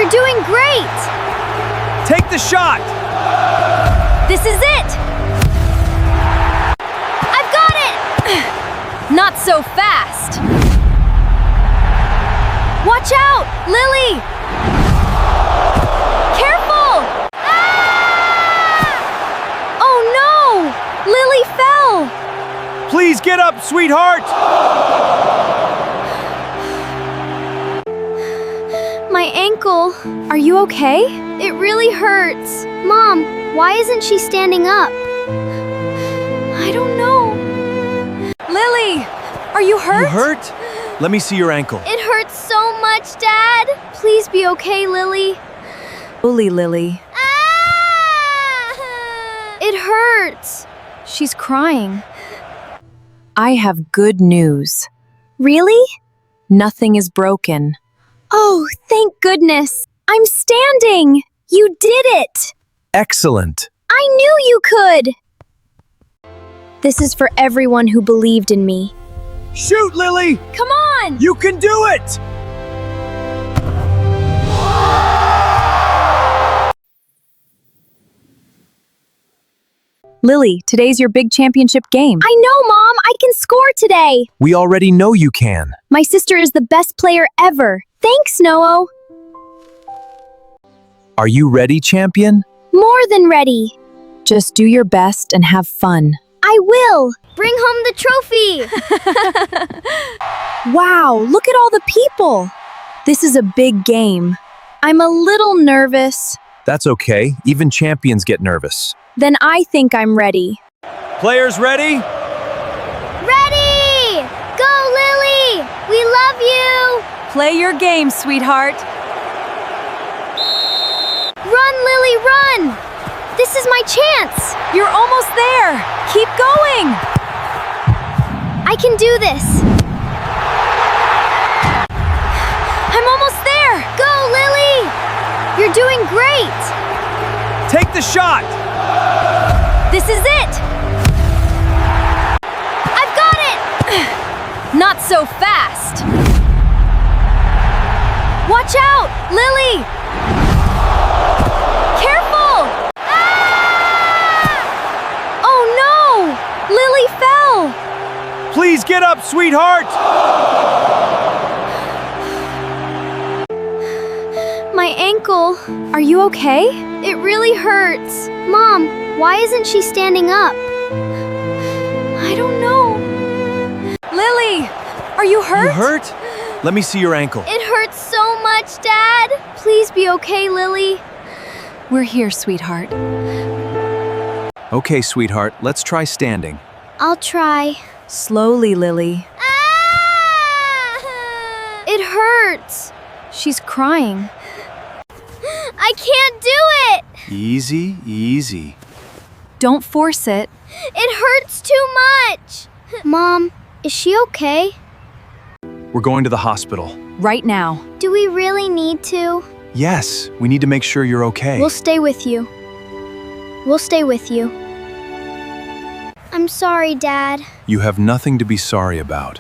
You're doing great! Take the shot! This is it! I've got it! Not so fast! Watch out, Lily! Careful! Ah! Oh no! Lily fell! Please get up, sweetheart! My ankle. Are you okay? It really hurts. Mom, why isn't she standing up? I don't know. Lily, are you hurt? You hurt? Let me see your ankle. It hurts so much, Dad. Please be okay, Lily. Slowly, Lily. Ah! It hurts. She's crying. I have good news. Really? Nothing is broken. Oh, thank goodness. I'm standing. You did it. Excellent. I knew you could. This is for everyone who believed in me. Shoot, Lily! Come on! You can do it! Lily, today's your big championship game. I know, Mom. I can score today. We already know you can. My sister is the best player ever. Thanks, Noah. Are you ready, champion? More than ready. Just do your best and have fun. I will. Bring home the trophy. Wow, look at all the people. This is a big game. I'm a little nervous. That's okay. Even champions get nervous. Then I think I'm ready. Players ready? Ready! Go, Lily! We love you! Play your game, sweetheart. Run, Lily, run! This is my chance! You're almost there. Keep going. I can do this! I'm almost there! Go, Lily! You're doing great! Take the shot! This is it! I've got it! Not so fast! Watch out, Lily! Careful! Ah! Oh no! Lily fell! Please get up, sweetheart! My ankle. Are you okay? It really hurts. Mom, why isn't she standing up? I don't know. Lily, are you hurt? You hurt? Let me see your ankle. It hurts so much, Dad. Please be okay, Lily. We're here, sweetheart. Okay, sweetheart, let's try standing. I'll try. Slowly, Lily. Ah! It hurts. She's crying. I can't do it! Easy, easy. Don't force it. It hurts too much! Mom, is she okay? We're going to the hospital. Right now. Do we really need to? Yes, we need to make sure you're okay. We'll stay with you. We'll stay with you. I'm sorry, Dad. You have nothing to be sorry about.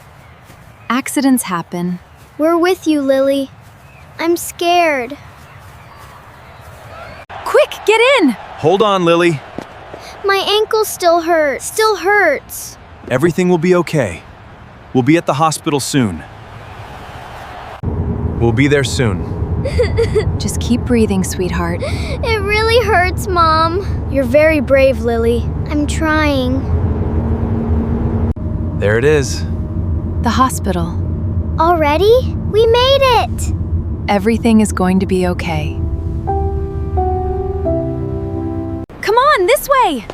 Accidents happen. We're with you, Lily. I'm scared. Quick, get in! Hold on, Lily. My ankle still hurts. Still hurts. Everything will be okay. We'll be at the hospital soon. We'll be there soon. Just keep breathing, sweetheart. It really hurts, Mom. You're very brave, Lily. I'm trying. There it is. The hospital. Already? We made it! Everything is going to be okay. Come on, this way!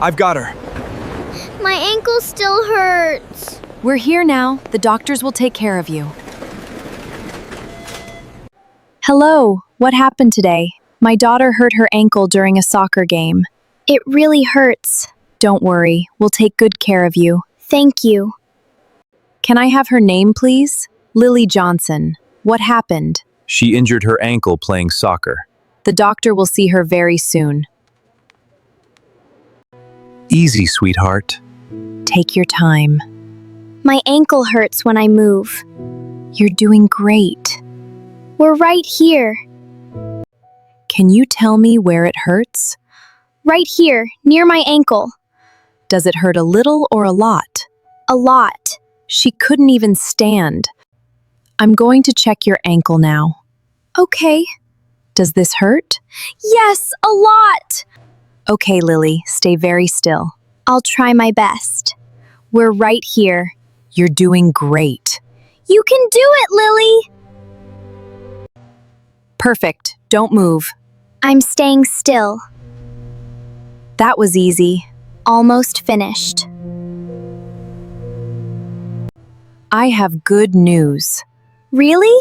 I've got her. My ankle still hurts. We're here now. The doctors will take care of you. Hello, what happened today? My daughter hurt her ankle during a soccer game. It really hurts. Don't worry, we'll take good care of you. Thank you. Can I have her name, please? Lily Johnson. What happened? She injured her ankle playing soccer. The doctor will see her very soon. Easy, sweetheart. Take your time. My ankle hurts when I move. You're doing great. We're right here. Can you tell me where it hurts? Right here, near my ankle. Does it hurt a little or a lot? A lot. She couldn't even stand. I'm going to check your ankle now. Okay. Does this hurt? Yes, a lot. Okay, Lily, stay very still. I'll try my best. We're right here. You're doing great. You can do it, Lily. Perfect. Don't move. I'm staying still. That was easy. Almost finished. I have good news. Really?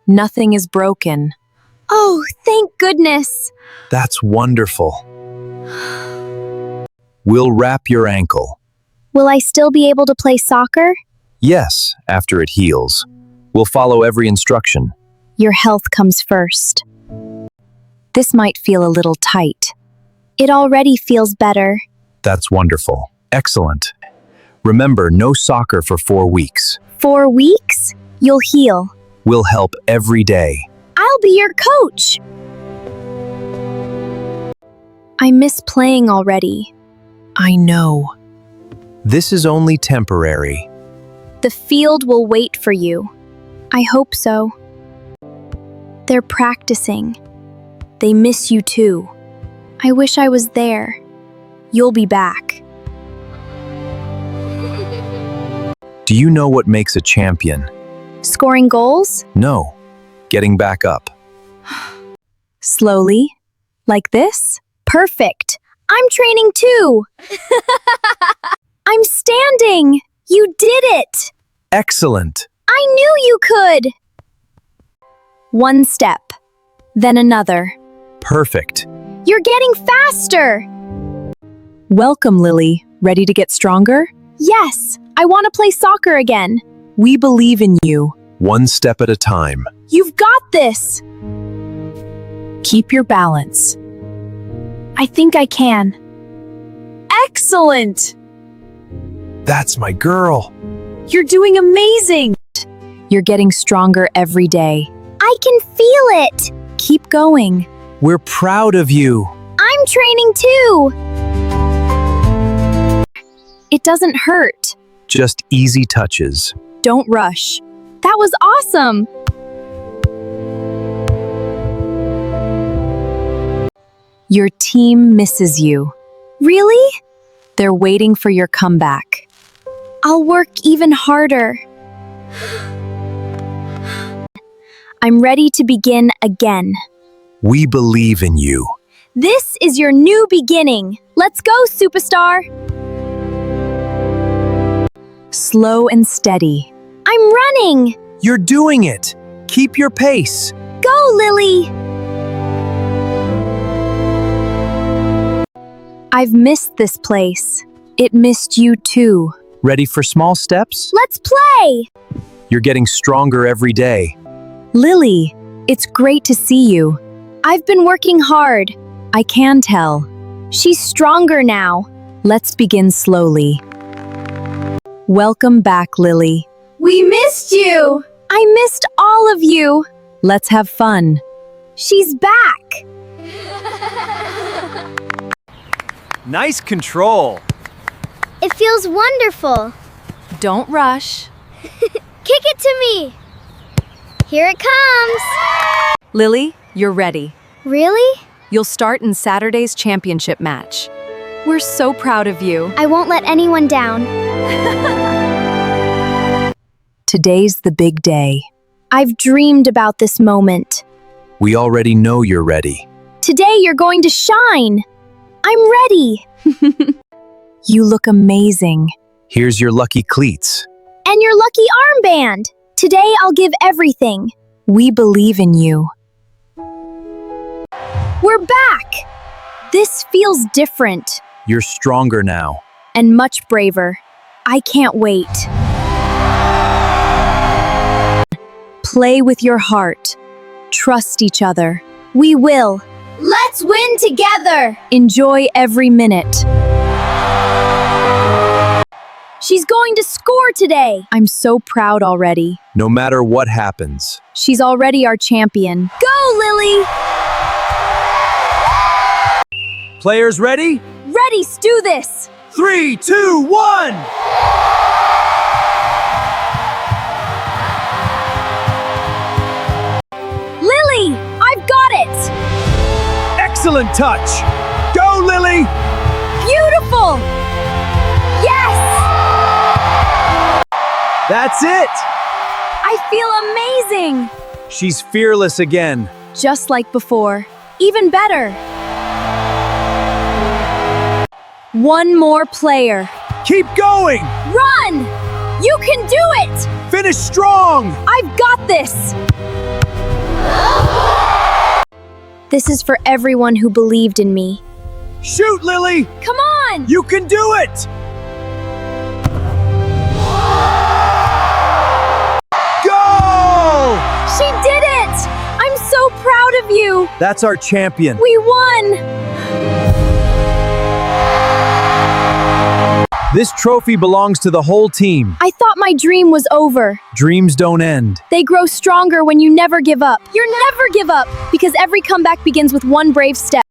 Nothing is broken. Oh, thank goodness. That's wonderful. We'll wrap your ankle. Will I still be able to play soccer? Yes, after it heals. We'll follow every instruction. Your health comes first. This might feel a little tight. It already feels better. That's wonderful. Excellent. Remember, no soccer for 4 weeks. 4 weeks? You'll heal. We'll help every day. I'll be your coach. I miss playing already. I know. This is only temporary. The field will wait for you. I hope so. They're practicing. They miss you too. I wish I was there. You'll be back. Do you know what makes a champion? Scoring goals? No. Getting back up. Slowly? Like this? Perfect. I'm training too. I'm standing. You did it. Excellent. I knew you could. One step, then another. Perfect. You're getting faster. Welcome, Lily. Ready to get stronger? Yes, I want to play soccer again. We believe in you. One step at a time. You've got this. Keep your balance. I think I can. Excellent! That's my girl. You're doing amazing! You're getting stronger every day. I can feel it. Keep going. We're proud of you. I'm training too. It doesn't hurt. Just easy touches. Don't rush. That was awesome. Your team misses you. Really? They're waiting for your comeback. I'll work even harder. I'm ready to begin again. We believe in you. This is your new beginning. Let's go, superstar. Slow and steady. I'm running. You're doing it. Keep your pace. Go, Lily. I've missed this place. It missed you too. Ready for small steps? Let's play. You're getting stronger every day. Lily, it's great to see you. I've been working hard. I can tell. She's stronger now. Let's begin slowly. Welcome back, Lily. We missed you. I missed all of you. Let's have fun. She's back. Nice control. It feels wonderful. Don't rush. Kick it to me. Here it comes. Lily, you're ready. Really? You'll start in Saturday's championship match. We're so proud of you. I won't let anyone down. Today's the big day. I've dreamed about this moment. We already know you're ready. Today you're going to shine. I'm ready. You look amazing. Here's your lucky cleats. And your lucky armband. Today I'll give everything. We believe in you. We're back. This feels different You're stronger now. and much braver. I can't wait. Play with your heart. Trust each other. We will. Let's win together. Enjoy every minute. She's going to score today. I'm so proud already. No matter what happens. She's already our champion. Go, Lily. Players ready? Ready, do this! 3, 2, 1! Lily, I've got it! Excellent touch! Go, Lily! Beautiful! Yes! That's it! I feel amazing! She's fearless again. Just like before. Even better. One more player. Keep going! Run! You can do it! Finish strong! I've got this! This is for everyone who believed in me. Shoot, Lily! Come on! You can do it! Go! She did it! I'm so proud of you! That's our champion. We won! This trophy belongs to the whole team. I thought my dream was over. Dreams don't end. They grow stronger when you never give up. You never give up, because every comeback begins with one brave step.